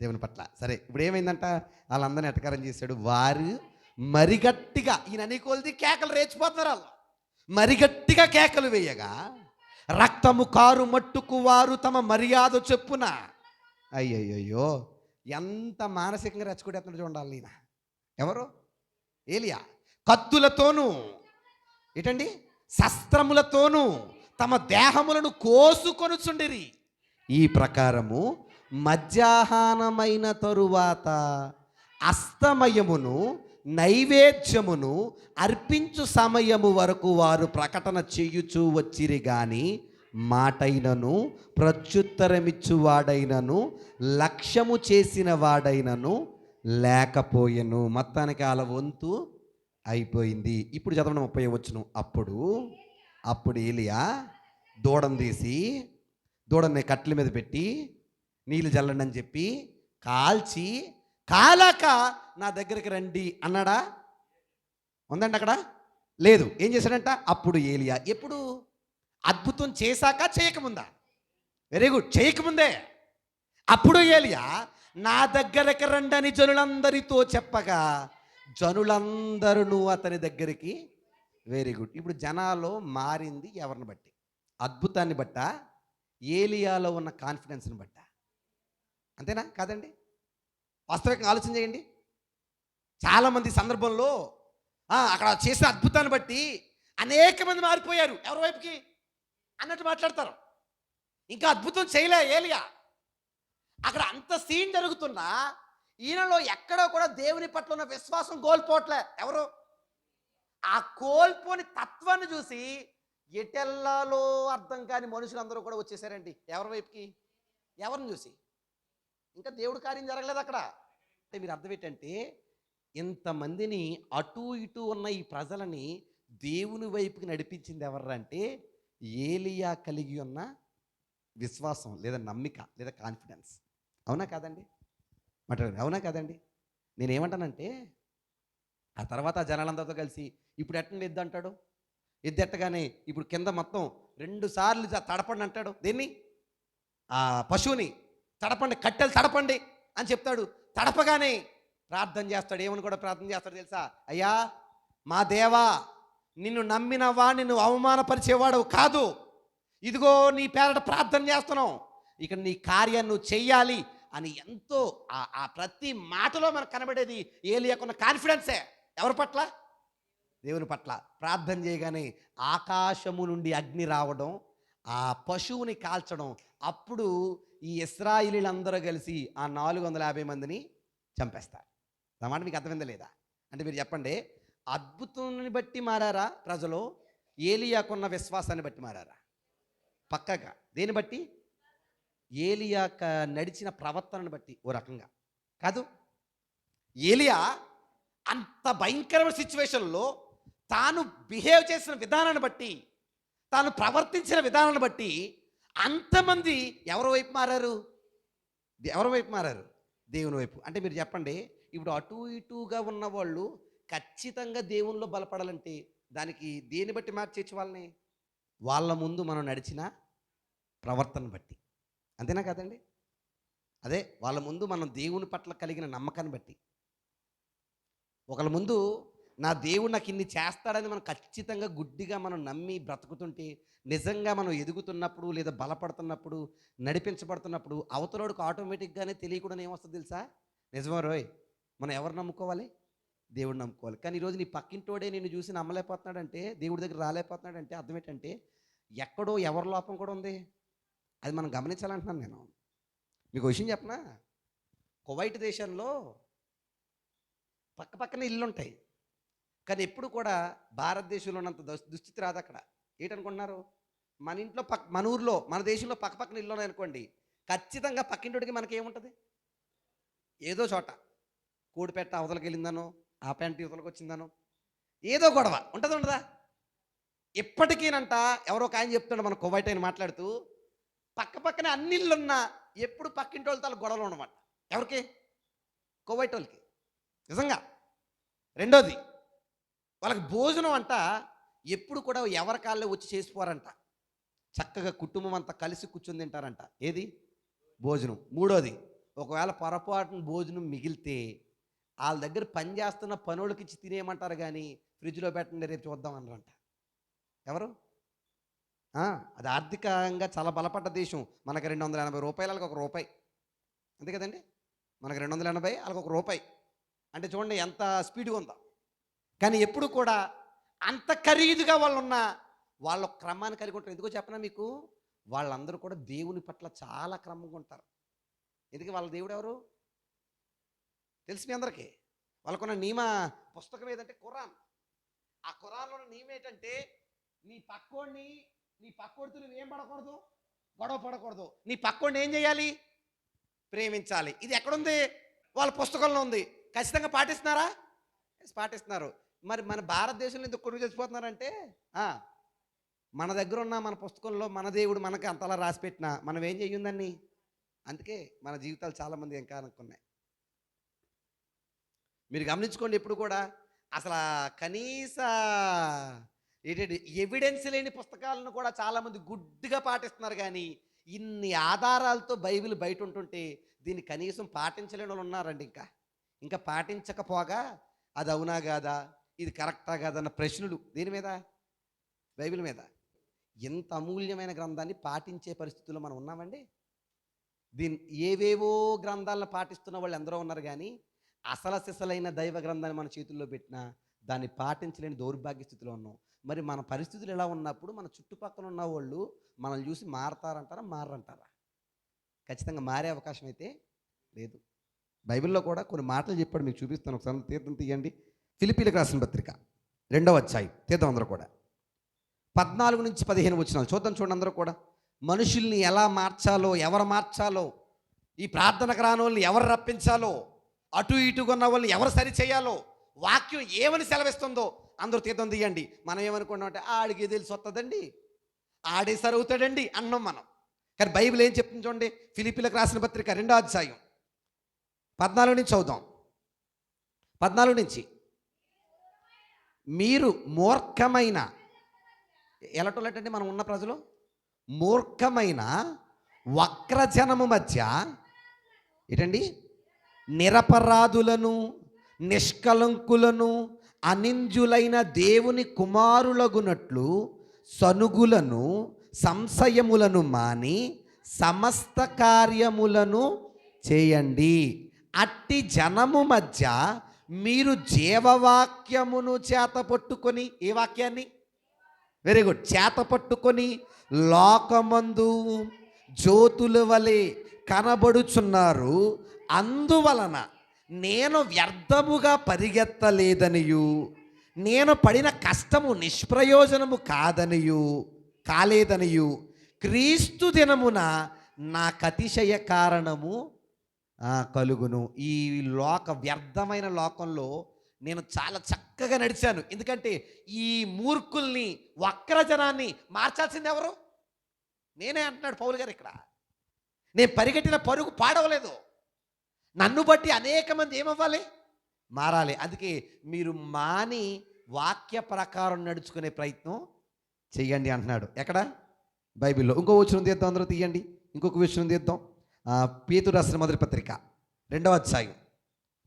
Speaker 1: దేవుని పట్ల. సరే, ఇప్పుడు ఏమైందంట? వాళ్ళందరినీ ఎటకారం చేశాడు. వారు మరిగట్టిగా, ఈయన అన్ని కొలిది కేకలు రేచిపోతున్నారు. వాళ్ళు మరిగట్టిగా కేకలు వేయగా రక్తము కారు మట్టుకు వారు తమ మర్యాద చెప్పున. అయ్యయ్యో, ఎంత మానసికంగా రెచ్చగొట్టేస్తున్నాడు చూడాలి ఈయన. ఎవరు? ఏలియా. కత్తులతోనూ ఏంటండి శస్త్రములతోనూ తమ దేహములను కోసుకొనుచుండిరి. ఈ ప్రకారము మధ్యాహ్నమైన తరువాత అస్తమయమును నైవేద్యమును అర్పించు సమయము వరకు వారు ప్రకటన చేయుచూ వచ్చిరి గాని మాటైనను ప్రత్యుత్తరమిచ్చువాడైనను లక్ష్యము చేసిన వాడైనను లేకపోయెను. మొత్తానికి వాళ్ళ వంతు అయిపోయింది. ఇప్పుడు చదవండి 30వ వచనం. అప్పుడు ఏలియా దూడను తీసి దూడని కట్టెల మీద పెట్టి నీళ్ళు చల్లండి అని చెప్పి కాల్చి, కాలాక నా దగ్గరికి రండి అన్నాడా? ఉందండి అక్కడ? లేదు. ఏం చేశాడంట? అప్పుడు ఏలియా. ఎప్పుడు? అద్భుతం చేశాక, చేయకముందా? వెరీ గుడ్, చేయకముందే. అప్పుడు ఏలియా నా దగ్గరికి రండి అని జనులందరితో చెప్పగా జనులందరూ అతని దగ్గరికి. Very good. ఇప్పుడు జనాల్లో మారింది ఎవరిని బట్టి? అద్భుతాన్ని బట్ట, ఏలియాలో ఉన్న కాన్ఫిడెన్స్ని బట్ట? అంతేనా? కాదండి? వాస్తవికంగా ఆలోచన చేయండి. చాలామంది సందర్భంలో అక్కడ చేసిన అద్భుతాన్ని బట్టి అనేక మంది మారిపోయారు. ఎవరి వైపుకి అన్నట్టు మాట్లాడతారు. ఇంకా అద్భుతం చేయలే ఏలియా. అక్కడ అంత సీన్ జరుగుతున్నా ఈయనలో ఎక్కడో కూడా దేవుని పట్ల ఉన్న విశ్వాసం కోల్పోవట్లే. ఎవరు? ఆ కోల్పోని తత్వాన్ని చూసి ఎటెల్లాలో అర్థం కాని మనుషులందరూ కూడా వచ్చేసారండి. ఎవరి వైపుకి? ఎవరిని చూసి? ఇంకా దేవుడి కార్యం జరగలేదు అక్కడ. అంటే మీరు అర్థం ఏంటంటే, ఇంతమందిని అటు ఇటు ఉన్న ఈ ప్రజలని దేవుని వైపుకి నడిపించింది ఎవర్రా అంటే, ఏలియా కలిగి ఉన్న విశ్వాసం లేదా నమ్మిక లేదా కాన్ఫిడెన్స్. అవునా కాదండి? మాట్లాడండి, అవునా కాదండి? నేనేమంటానంటే, ఆ తర్వాత ఆ జనాలందరితో కలిసి ఇప్పుడు ఎట్టండి ఎద్దు అంటాడు. ఎద్దు ఎట్టగానే ఇప్పుడు కింద మొత్తం 2 సార్లు తడపండి అంటాడు. దేన్ని? ఆ పశువుని తడపండి, కట్టెలు తడపండి అని చెప్తాడు. తడపగానే ప్రార్థన చేస్తాడు. ఏమని కూడా ప్రార్థన చేస్తాడు తెలుసా? అయ్యా మా దేవా, నిన్ను నమ్మిన వాడిని నువ్వు అవమానపరిచేవాడు కాదు. ఇదిగో నీ పేరట ప్రార్థన చేస్తున్నావు, ఇక నీ కార్యాన్ని నువ్వు చెయ్యాలి అని ఎంతో ఆ ప్రతి మాటలో మనకు కనబడేది ఏలియాకున్న కాన్ఫిడెన్సే. ఎవరి పట్ల? దేవుని పట్ల. ప్రార్థన చేయగానే ఆకాశము నుండి అగ్ని రావడం, ఆ పశువుని కాల్చడం. అప్పుడు ఈ ఇశ్రాయేలీలందరూ కలిసి ఆ 450 మందిని చంపేస్తారు. ఆ మాట మీకు అర్థమైందా లేదా? అంటే మీరు చెప్పండి, అద్భుతాన్ని బట్టి మారారా ప్రజలు? ఏలియాకున్న విశ్వాసాన్ని బట్టి మారారా? పక్కగా దేని బట్టి? ఏలియాక నడిచిన ప్రవర్తనను బట్టి ఓ రకంగా కాదు. ఏలియా అంత భయంకరమైన సిచ్యువేషన్లో తాను బిహేవ్ చేసిన విధానాన్ని బట్టి, తాను ప్రవర్తించిన విధానాన్ని బట్టి అంతమంది ఎవరి వైపు మారారు? ఎవరి వైపు మారారు? దేవుని వైపు. అంటే మీరు చెప్పండి, ఇప్పుడు అటు ఇటుగా ఉన్న వాళ్ళు ఖచ్చితంగా దేవునిలో బలపడాలంటే దానికి దేని బట్టి మార్చేయచ్చు వాళ్ళని? వాళ్ళ ముందు మనం నడిచిన ప్రవర్తన బట్టి. అంతేనా కదండి? అదే వాళ్ళ ముందు మనం దేవుని పట్ల కలిగిన నమ్మకాన్ని బట్టి. ఒకళ్ళ ముందు నా దేవుడు నాకు ఇన్ని చేస్తాడని మనం ఖచ్చితంగా గుడ్డిగా మనం నమ్మి బ్రతుకుతుంటే, నిజంగా మనం ఎదుగుతున్నప్పుడు లేదా బలపడుతున్నప్పుడు నడిపించబడుతున్నప్పుడు అవతలోడికి ఆటోమేటిక్గానే తెలియకుండా ఏమొస్తుంది తెలుసా? నిజమో రోయ్, మనం ఎవరు నమ్ముకోవాలి? దేవుడు నమ్ముకోవాలి. కానీ ఈరోజు నీ పక్కింటోడే నిన్ను చూసి నమ్మలేకపోతున్నాడంటే, దేవుడి దగ్గర రాలేకపోతున్నాడంటే అర్థం ఏంటంటే ఎక్కడో ఎవరి లోపం కూడా ఉంది. అది మనం గమనించాలంటున్నాను నేను. మీకు విషయం చెప్పనా? కువైట్ దేశంలో పక్క పక్కనే ఇల్లు ఉంటాయి, కానీ ఎప్పుడు కూడా భారతదేశంలో ఉన్నంత దుస్థితి రాదు అక్కడ. ఏంటనుకుంటున్నారు? మన ఇంట్లో మన ఊర్లో మన దేశంలో పక్క పక్కన ఇల్లు ఉన్నాయనుకోండి, ఖచ్చితంగా పక్కింటికి మనకి ఏముంటుంది? ఏదో చోట కూడిపెట్ట అవతలకి వెళ్ళిందనో, ఆ ప్యాంట్ యువతలకు వచ్చిందనో ఏదో గొడవ ఉంటుంది, ఉండదా? ఇప్పటికీనంట ఎవరో ఒక ఆయన చెప్తున్నాడు మన కువైట్ ఆయన మాట్లాడుతూ, పక్క పక్కనే అన్ని ఇళ్ళున్నా ఎప్పుడు పక్కింటి వాళ్ళతో గొడవలు ఉండమాట. ఎవరికి? కువైట్ వాళ్ళకి. నిజంగా. రెండోది, వాళ్ళకి భోజనం అంట ఎప్పుడు కూడా ఎవరి కాళ్ళే వచ్చి చేసిపోరంట. చక్కగా కుటుంబం అంతా కలిసి కూర్చొని తింటారంట. ఏది? భోజనం. మూడోది, ఒకవేళ పొరపాటున భోజనం మిగిలితే వాళ్ళ దగ్గర పని చేస్తున్న పనులకి ఇచ్చి తినేయమంటారు, కానీ ఫ్రిడ్జ్లో పెట్టండి రేపు చూద్దాం అన్నారంట. ఎవరు? అది ఆర్థికంగా చాలా బలపడ్డ దేశం. మనకి 280 రూపాయలు, వాళ్ళకి ₹1. అంతే కదండి? మనకి 280, వాళ్ళకి ₹1. అంటే చూడండి ఎంత స్పీడ్గా ఉందో. కానీ ఎప్పుడు కూడా అంత ఖరీదుగా వాళ్ళు ఉన్న వాళ్ళ క్రమాన్ని కలిగి ఉంటారు. ఎందుకో చెప్పనా మీకు? వాళ్ళందరూ కూడా దేవుని పట్ల చాలా క్రమంగా ఉంటారు. ఎందుకు? వాళ్ళ దేవుడు ఎవరు తెలుసు మీ అందరికీ. వాళ్ళకున్న నియమ పుస్తకం ఏదంటే ఖురాన్. ఆ ఖురాన్లో ఉన్న నియమం ఏంటంటే, నీ పక్కోడితో నువ్వు ఏం పడకూడదు? గొడవ పడకూడదు. నీ పక్కోడిని ఏం చేయాలి? ప్రేమించాలి. ఇది ఎక్కడుంది? వాళ్ళ పుస్తకంలో ఉంది. ఖచ్చితంగా పాటిస్తున్నారా? పాటిస్తున్నారు. మరి మన భారతదేశంలో ఎందుకు కొడుకు చచ్చిపోతున్నారంటే, మన దగ్గర ఉన్న మన పుస్తకంలో మన దేవుడు మనకి అంతలా రాసిపెట్టినా మనం ఏం చెయ్యందాన్ని. అందుకే మన జీవితాలు చాలామంది ఇంకా అనుకున్నాయి. మీరు గమనించుకోండి, ఎప్పుడు కూడా అసలు కనీస ఏంటంటే ఎవిడెన్స్ లేని పుస్తకాలను కూడా చాలామంది గుడ్డిగా పాటిస్తున్నారు. కానీ ఇన్ని ఆధారాలతో బైబిల్ బయట ఉంటుంటే దీన్ని కనీసం పాటించలేని వాళ్ళు ఉన్నారండి. ఇంకా పాటించకపోగా అది అవునా కాదా, ఇది కరెక్టా కాదా అన్న ప్రశ్నలు దేని మీద? బైబిల్ మీద. ఎంత అమూల్యమైన గ్రంథాన్ని పాటించే పరిస్థితుల్లో మనం ఉన్నామండి. ఏవేవో గ్రంథాలను పాటిస్తున్న వాళ్ళు ఎందరో ఉన్నారు, కానీ అసలు సిసలైన దైవ గ్రంథాన్ని మన చేతుల్లో పెట్టినా దాన్ని పాటించలేని దౌర్భాగ్య స్థితిలో ఉన్నాం. మరి మన పరిస్థితులు ఎలా ఉన్నప్పుడు మన చుట్టుపక్కల ఉన్న వాళ్ళు మనల్ని చూసి మారతారంటారా, మారంటారా? ఖచ్చితంగా మారే అవకాశం అయితే లేదు. బైబిల్లో కూడా కొన్ని మాటలు చెప్పాడు, మీకు చూపిస్తాను. ఒకసారి తీర్థం తీయండి. ఫిలిప్పీలకు రాసిన పత్రిక 2వ అధ్యాయం తీద్దాం అందరూ కూడా. 14-15 వచనాలు చూద్దాం. చూడండి అందరూ కూడా. మనుషుల్ని ఎలా మార్చాలో, ఎవరు మార్చాలో, ఈ ప్రార్థనకు రాని వాళ్ళని ఎవరు రప్పించాలో, అటు ఇటుగా ఉన్న వాళ్ళని ఎవరు సరి చేయాలో, వాక్యం ఏమని సెలవిస్తుందో అందరూ తీర్థం తీయండి. మనం ఏమనుకున్నాం అంటే ఆడికి తెలిసి వస్తుందండి, ఆడే సరి అవుతాడండి అన్నాం మనం. కానీ బైబిల్ ఏం చెప్తుంది చూడండి. ఫిలిప్పీలకు రాసిన పత్రిక 2వ అధ్యాయం 14 నుంచి చదువుదాం. 14 నుంచి. మీరు మూర్ఖమైన, ఎలటోలటండి మనం ఉన్న ప్రజలు, మూర్ఖమైన వక్రజనము మధ్య ఏంటండి, నిరపరాధులను, నిష్కలంకులను, అనింజులైన దేవుని కుమారులగునట్లు సనుగులను, సంశయములను మాని సమస్త కార్యములను చేయండి. అట్టి జనము మధ్య మీరు జీవవాక్యమును చేత పట్టుకొని, ఏ వాక్యాన్ని? Very good. చేత పట్టుకొని లోకమందు జ్యోతుల వలె కనబడుచున్నారు. అందువలన నేను వ్యర్థముగా పరిగెత్తలేదనియు, నేను పడిన కష్టము నిష్ప్రయోజనము కాలేదనియు, క్రీస్తు దినమున నాకు అతిశయ కారణము కలుగును. ఈ వ్యర్థమైన లోకంలో నేను చాలా చక్కగా నడిచాను. ఎందుకంటే ఈ మూర్ఖుల్ని, వక్రజనాన్ని మార్చాల్సింది ఎవరు? నేనే అంటున్నాడు పౌలు గారు ఇక్కడ. నేను పరిగెట్టిన పరుగు పాడవలేదు. నన్ను బట్టి అనేక మంది ఏమవ్వాలి? మారాలి. అందుకే మీరు మాని వాక్య ప్రకారం నడుచుకునే ప్రయత్నం చెయ్యండి అంటున్నాడు. ఎక్కడ? బైబిల్లో. ఇంకో వచనం తీద్దాం, అందరూ తీయండి. ఇంకొక విషయం తీద్దాం. పేతురు రాసిన మొదటి పత్రిక 2వ అధ్యాయం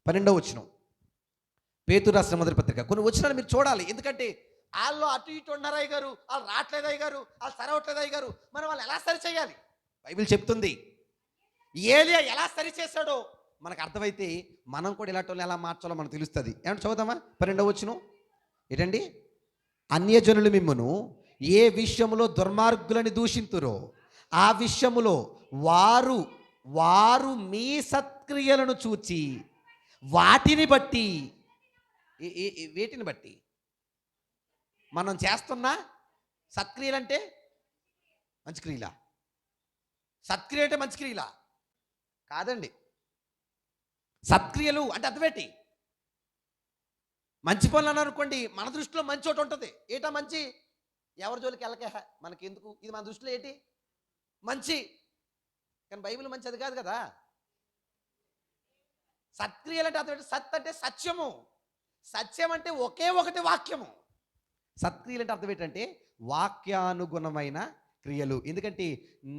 Speaker 1: 12వ వచనం. పేతురు రాసిన మొదటి పత్రిక. కొన్ని వచనాలు మీరు చూడాలి. ఎందుకంటే వాళ్ళు అటు ఇటు ఉన్నారు అయ్య గారు, వాళ్ళు రావట్లేదు అయ్య గారు, వాళ్ళు సరవట్లేదు అయ్య గారు, మనం వాళ్ళు ఎలా సరి చేయాలి? బైబిల్ చెప్తుంది. ఏలియా ఎలా సరి చేశాడో మనకు అర్థమైతే మనం కూడా ఇలాంటి వాళ్ళు ఎలా మార్చాలో మనకు తెలుస్తుంది. ఏమంటే చదువుదామా? 12వ వచనం ఏంటండి? అన్యజనులు మిమ్మును ఏ విషయములో దుర్మార్గులని దూషింతురో ఆ విషయములో వారు మీ సత్క్రియలను చూచి వాటిని బట్టి, వేటిని బట్టి? మనం చేస్తున్న సత్క్రియలంటే మంచి క్రియలా? సత్క్రియ అంటే మంచి క్రియలా? కాదండి. సత్క్రియలు అంటే అర్థమేంటి? మంచి పనులు అని అనుకోండి, మన దృష్టిలో మంచి ఒకటి ఉంటుంది. ఏటా మంచి? ఎవరి జోలికి వెళ్ళకే, మనకెందుకు, ఇది మన దృష్టిలో ఏంటి మంచి. కానీ బైబిల్ మంచి అది కాదు కదా. సత్క్రియలు అంటే అర్థం. సత్ అంటే సత్యము, సత్యం అంటే ఒకే ఒకటి వాక్యము. సత్క్రియలు అంటే అర్థం ఏంటంటే వాక్యానుగుణమైన క్రియలు. ఎందుకంటే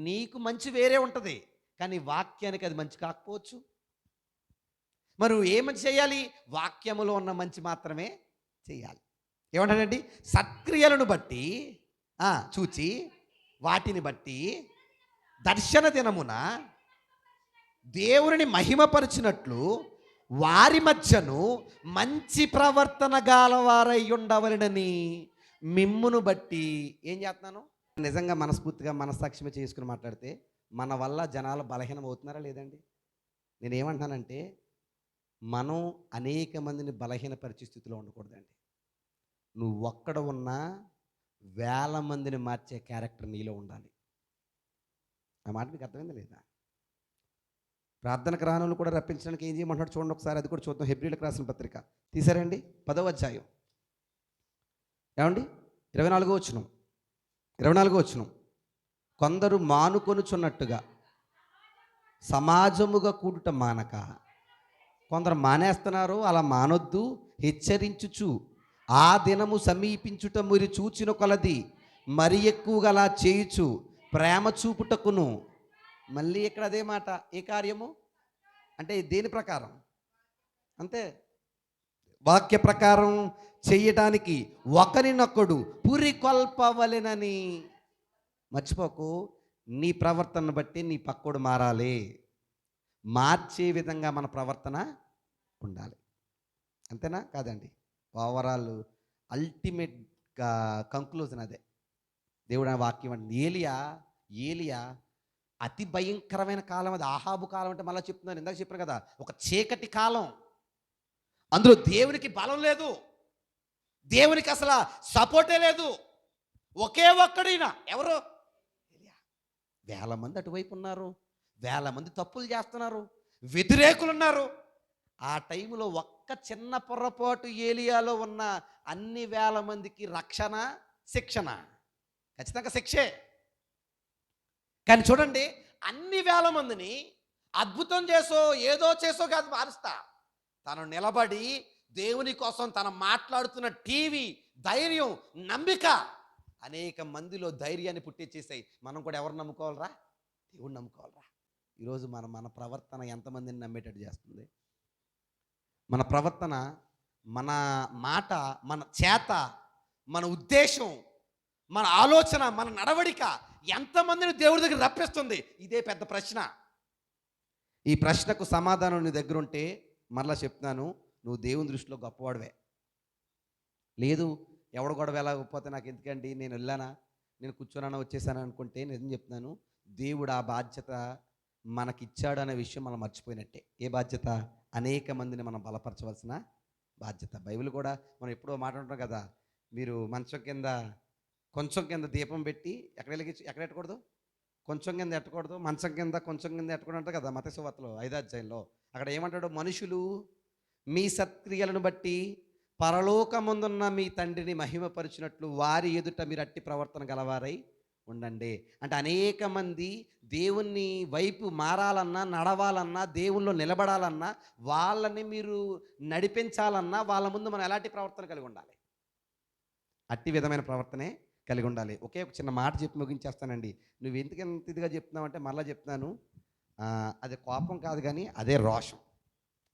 Speaker 1: నీకు మంచి వేరే ఉంటుంది, కానీ వాక్యానికి అది మంచి కాకపోవచ్చు. మరి ఏ మంచి చేయాలి? వాక్యములో ఉన్న మంచి మాత్రమే చేయాలి. ఏమంటాడండి? సత్క్రియలను బట్టి చూచి వాటిని బట్టి దర్శన దినమున దేవుని మహిమపరిచినట్లు వారి మధ్యను మంచి ప్రవర్తన గాలవారై ఉండవలెనని మిమ్మును బట్టి ఏం చేస్తున్నాను? నిజంగా మనస్ఫూర్తిగా మనస్సాక్ష్యమే చేసుకుని మాట్లాడితే మన వల్ల జనాలు బలహీనం అవుతున్నారా లేదండి? నేనేమంటున్నానంటే మనం అనేక మందిని బలహీనపరిచే స్థితిలో ఉండకూడదండి. నువ్వు ఒక్కడ ఉన్నా వేల మందిని మార్చే క్యారెక్టర్ నీలో ఉండాలి. ఆ మాట మీకు అర్థమైందా లేదా? ప్రార్థనకు రానులు కూడా రప్పించడానికి ఏం చేయమంటాడు చూడండి ఒకసారి. అది కూడా చూద్దాం. హెబ్రీలకు రాసిన పత్రిక తీసారండి 10వ అధ్యాయం. ఏమండి? 24వ వచనం. కొందరు మానుకొనుచున్నట్టుగా సమాజముగా కూడుట మానక, కొందరు మానేస్తున్నారు. అలా మానొద్దు, హెచ్చరించుచు ఆ దినము సమీపించుట మీరు చూచిన కొలది మరి ఎక్కువగా అలా చేయుచు ప్రేమ చూపుటకును. మళ్ళీ ఇక్కడ అదే మాట. ఏ కార్యము అంటే దేని ప్రకారం? అంతే, వాక్య ప్రకారం చెయ్యటానికి ఒకరినొక్కడు పురికొల్పవలెనని. మర్చిపోకు, నీ ప్రవర్తనను బట్టి నీ పక్కోడు మారాలి. మార్చే విధంగా మన ప్రవర్తన ఉండాలి. అంతేనా కాదండి? ఓవరాల్ అల్టిమేట్ కంక్లూజన్ అదే. దేవుడు ఆ వాక్యం అంటే ఏలియా అతి భయంకరమైన కాలం అది. ఆహాబు కాలం అంటే మళ్ళీ చెప్తున్నాను, ఇందాక చెప్పాను కదా, ఒక చీకటి కాలం. అందులో దేవునికి బలం లేదు, దేవునికి అసలు సపోర్టే లేదు. ఒకే ఒక్కడైనా ఎవరు? ఏలియా. వేల మంది అటువైపు ఉన్నారు, వేల మంది తప్పులు చేస్తున్నారు, వ్యతిరేకులు ఉన్నారు. ఆ టైంలో ఒక్క చిన్న పొరపాటు ఏలియాలో ఉన్న అన్ని వేల మందికి రక్షణ, శిక్షణ, ఖచ్చితంగా శిక్షే. కానీ చూడండి, అన్ని వేల మందిని అద్భుతం చేసో ఏదో చేసో కాదు మారుస్తా, తను నిలబడి దేవుని కోసం తను మాట్లాడుతున్న టీవీ, ధైర్యం, నమ్మిక అనేక మందిలో ధైర్యాన్ని పుట్టించేసాయి. మనం కూడా ఎవరు నమ్ముకోవాలరా? దేవుడు నమ్ముకోవాలరా. ఈరోజు మన ప్రవర్తన ఎంతమందిని నమ్మేటట్టు చేస్తుంది? మన ప్రవర్తన, మన మాట, మన చేత, మన ఉద్దేశం, మన ఆలోచన, మన నడవడిక ఎంతమందిని దేవుడి దగ్గర రప్పిస్తుంది? ఇదే పెద్ద ప్రశ్న. ఈ ప్రశ్నకు సమాధానం నీ దగ్గర ఉంటే మరలా చెప్తున్నాను, నువ్వు దేవుని దృష్టిలో గొప్పవాడివే. లేదు, ఎవడు గొడవ వెళ్ళకపోతే నాకు ఎందుకండి, నేను వెళ్ళానా, నేను కూర్చోనన్నా వచ్చేసాను అనుకుంటే, నేను చెప్తున్నాను, దేవుడు ఆ బాధ్యత మనకిచ్చాడు అనే విషయం మనం మర్చిపోయినట్టే. ఏ బాధ్యత? అనేక మందిని మనం బలపరచవలసిన బాధ్యత. బైబిల్ కూడా మనం ఎప్పుడో మాట్లాడుతున్నాం కదా, మీరు మంచం కింద కొంచెం కింద దీపం పెట్టి ఎక్కడ ఎట్టకూడదు? కొంచెం కింద ఎట్టకూడదు, మంచం కింద కొంచెం కింద ఎట్టకూడదు అంటారు కదా మత్తయి సువార్తలో 5వ అధ్యాయంలో. అక్కడ ఏమంటాడు? మనుషులు మీ సత్క్రియలను బట్టి పరలోకమందున్న మీ తండ్రిని మహిమపరిచినట్లు వారి ఎదుట మీరు అట్టి ప్రవర్తన గలవారై ఉండండి. అంటే అనేక మంది దేవుని వైపు మారాలన్నా, నడవాలన్నా, దేవుల్లో నిలబడాలన్నా, వాళ్ళని మీరు నడిపించాలన్నా వాళ్ళ ముందు మనం ఎలాంటి ప్రవర్తన కలిగి ఉండాలి? అట్టి విధమైన ప్రవర్తనే కలిగి ఉండాలి. ఒకే ఒక చిన్న మాట చెప్పి ముగించేస్తానండి. నువ్వు ఎందుకు ఎంత ఇదిగా చెప్తున్నావు అంటే మళ్ళీ చెప్తున్నాను, అది కోపం కాదు కానీ అదే రోషం.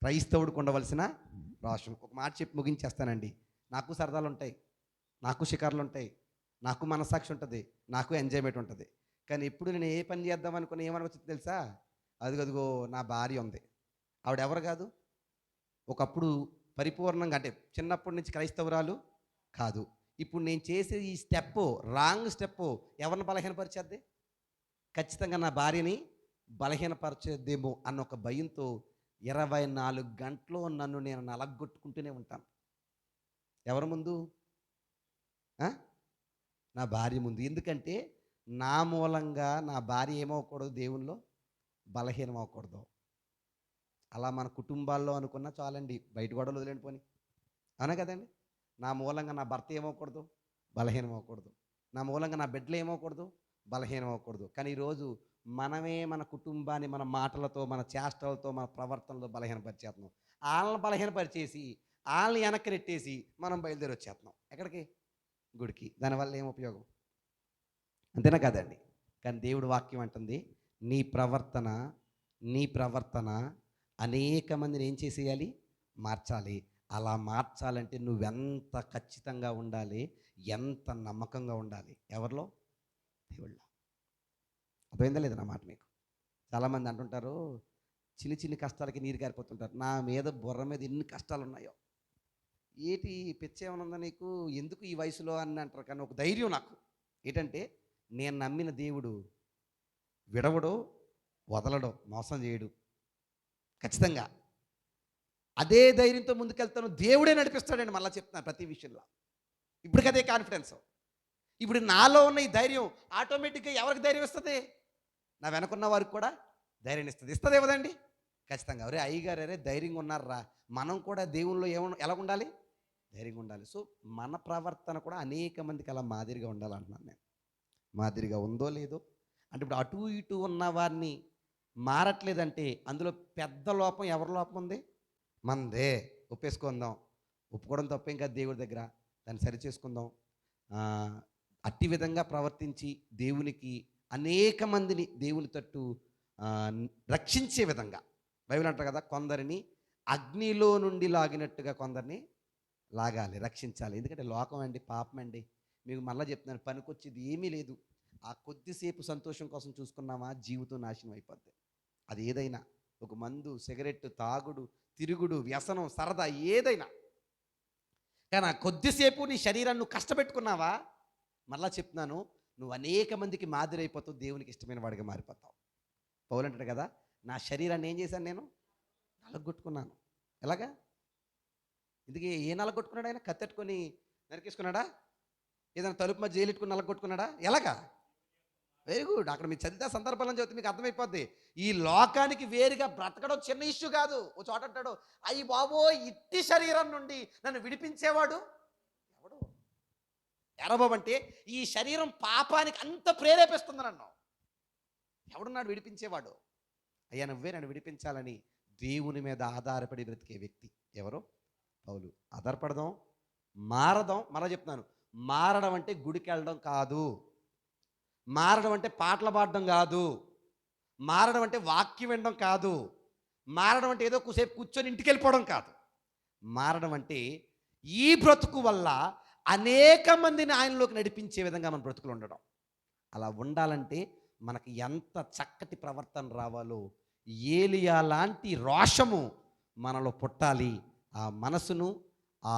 Speaker 1: క్రైస్తవుడికి ఉండవలసిన రోషం. ఒక మాట చెప్పి ముగించేస్తానండి. నాకు సరదాలు ఉంటాయి, నాకు షికార్లు ఉంటాయి, నాకు మనస్సాక్షి ఉంటుంది, నాకు ఎంజాయ్మెంట్ ఉంటుంది. కానీ ఎప్పుడు నేను ఏ పని చేద్దాం అనుకుని ఏమనుకొచ్చింది తెలుసా? అదిగో నా భార్య ఉంది. ఆవిడెవరు కాదు, ఒకప్పుడు పరిపూర్ణంగా, అంటే చిన్నప్పటి నుంచి క్రైస్తవురాలు కాదు. ఇప్పుడు నేను చేసే ఈ స్టెప్, రాంగ్ స్టెప్ ఎవరిని బలహీనపరిచేద్ది? ఖచ్చితంగా నా భార్యని బలహీనపరిచేద్దేమో అన్న ఒక భయంతో 24 గంటలు నన్ను నేను నలగొట్టుకుంటూనే ఉంటాను. ఎవరి ముందు? నా భార్య ముందు. ఎందుకంటే నా మూలంగా నా భార్య ఏమవకూడదు, దేవుల్లో బలహీనం అవ్వకూడదు. అలా మన కుటుంబాల్లో అనుకున్నా చాలండి, బయట గొడవలు వదిలేండి పోని, అవునా కదండి? నా మూలంగా నా భర్త ఏమవకూడదు, బలహీనం అవ్వకూడదు. నా మూలంగా నా బిడ్డలు ఏమవకూడదు, బలహీనం అవ్వకూడదు. కానీ ఈరోజు మనమే మన కుటుంబాన్ని మన మాటలతో, మన చేష్టలతో, మన ప్రవర్తనలో బలహీనపరిచేస్తున్నాం. వాళ్ళని బలహీనపరిచేసి వాళ్ళని వెనక్కి నెట్టేసి మనం బయలుదేరి వచ్చేస్తున్నాం. ఎక్కడికి? గుడికి. దానివల్ల ఏం ఉపయోగం? అంతేనా కదండి? కానీ దేవుడు వాక్యం అంటుంది, నీ ప్రవర్తన అనేక మందిని ఏం చేసేయాలి? మార్చాలి. అలా మార్చాలంటే నువ్వెంత ఖచ్చితంగా ఉండాలి, ఎంత నమ్మకంగా ఉండాలి? ఎవరిలో? దేవుళ్ళో. అర్థమైందా లేదా నా మాట మీకు? చాలామంది అంటుంటారు, చిన్ని చిన్ని కష్టాలకి నీరు గారిపోతుంటారు. నా మీద బుర్ర మీద ఎన్ని కష్టాలు ఉన్నాయో, ఏటి పిచ్చేమన్నా ఉందా నీకు, ఎందుకు ఈ వయసులో అని అంటారు. కానీ ఒక ధైర్యం నాకు ఏంటంటే, నేను నమ్మిన దేవుడు విడవడు, వదలడు, మోసం చేయడు. ఖచ్చితంగా అదే ధైర్యంతో ముందుకెళ్తాను. దేవుడే నడిపిస్తాడండి. మళ్ళీ చెప్తున్నాను ప్రతి విషయంలో. ఇప్పటికి అదే కాన్ఫిడెన్స్. ఇప్పుడు నాలో ఉన్న ఈ ధైర్యం ఆటోమేటిక్గా ఎవరికి ధైర్యం ఇస్తుంది? నా వెనకున్న వారికి కూడా ధైర్యం ఇస్తుంది. ఇస్తుంది ఇవ్వదండి? ఖచ్చితంగా. అరే అయ్యగారు, అరే ధైర్యంగా ఉన్నారా, మనం కూడా దేవుల్లో ఎలా ఉండాలి? ధైర్యంగా ఉండాలి. సో మన ప్రవర్తన కూడా అనేక మందికి అలా మాదిరిగా ఉండాలంటున్నాను నేను. మాదిరిగా ఉందో లేదో అంటే, ఇప్పుడు అటు ఇటు ఉన్న వారిని మారట్లేదంటే అందులో పెద్ద లోపం ఎవరి లోపం ఉంది? మందే. ఒప్పేసుకుందాం. ఒప్పుకోవడం తప్పేం కాదు దేవుడి దగ్గర, దాన్ని సరి చేసుకుందాం. అట్టి విధంగా ప్రవర్తించి దేవునికి అనేక మందిని దేవుని తట్టు రక్షించే విధంగా, బైబిల్ అంటారు కదా, కొందరిని అగ్నిలో నుండి లాగినట్టుగా కొందరిని లాగాలి, రక్షించాలి. ఎందుకంటే లోకం అండి, పాపం అండి. మీకు మళ్ళీ చెప్తున్నాను, పనికొచ్చేది ఏమీ లేదు. ఆ కొద్దిసేపు సంతోషం కోసం చూసుకున్నామా, జీవితం నాశనం అయిపోద్ది. అది ఏదైనా, ఒక మందు, సిగరెట్, తాగుడు, తిరుగుడు, వ్యసనం, సరదా, ఏదైనా. కానీ ఆ కొద్దిసేపు నీ శరీరాన్ని నువ్వు కష్టపెట్టుకున్నావా, మళ్ళా చెప్తున్నాను, నువ్వు అనేక మందికి మాదిరి అయిపోతావు, దేవునికి ఇష్టమైన వాడిగా మారిపోతావు. పౌలు అంటాడు కదా, నా శరీరాన్ని ఏం చేశాను నేను? నలగొట్టుకున్నాను. ఎలాగా? ఇందుకే ఏ నలగొట్టుకున్నాడు ఆయన? కత్తెట్టుకొని నరికేసుకున్నాడా? ఏదైనా తలుపు మధ్య జైలెట్టుకుని నలగొట్టుకున్నాడా? ఎలాగా? Very good. అక్కడ మీరు చదివితే సందర్భాలను చదివితే మీకు అర్థమైపోద్ది. ఈ లోకానికి వేరుగా బ్రతకడం చిన్న ఇష్యూ కాదు. ఓ చోట అంటాడు, అయ్యి బాబోయ్ ఇట్టి శరీరం నుండి నన్ను విడిపించేవాడు ఎవడు? ఎరబాబు అంటే ఈ శరీరం పాపానికి అంత ప్రేరేపిస్తుంది నన్ను. ఎవడున్నాడు విడిపించేవాడు? అయ్యా నువ్వే నన్ను విడిపించాలని దేవుని మీద ఆధారపడి బ్రతికే వ్యక్తి ఎవరు? పౌలు. ఆధారపడదాం, మారదాం. మరలా చెప్తున్నాను, మారడం అంటే గుడికి వెళ్ళడం కాదు, మారడం అంటే పాటలు పాడడం కాదు, మారడం అంటే వాక్యం వినడం కాదు, మారడం అంటే ఏదో కొద్దిసేపు కూర్చొని ఇంటికి వెళ్ళిపోవడం కాదు. మారడం అంటే ఈ బ్రతుకు వల్ల అనేక మందిని ఆయనలోకి నడిపించే విధంగా మన బ్రతుకులు ఉండడం. అలా ఉండాలంటే మనకి ఎంత చక్కటి ప్రవర్తన రావాలో, ఏలియా లాంటి రోషము మనలో పుట్టాలి. ఆ మనసును, ఆ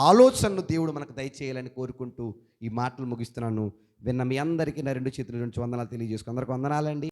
Speaker 1: ఆలోచనను దేవుడు మనకు దయచేయాలని కోరుకుంటూ ఈ మాటలు ముగిస్తున్నాను. విన్న మీ అందరికీ నా 2 చేతుల నుంచి వందనాలు తెలియజేసుకుని అందరికీ వందనాలండి.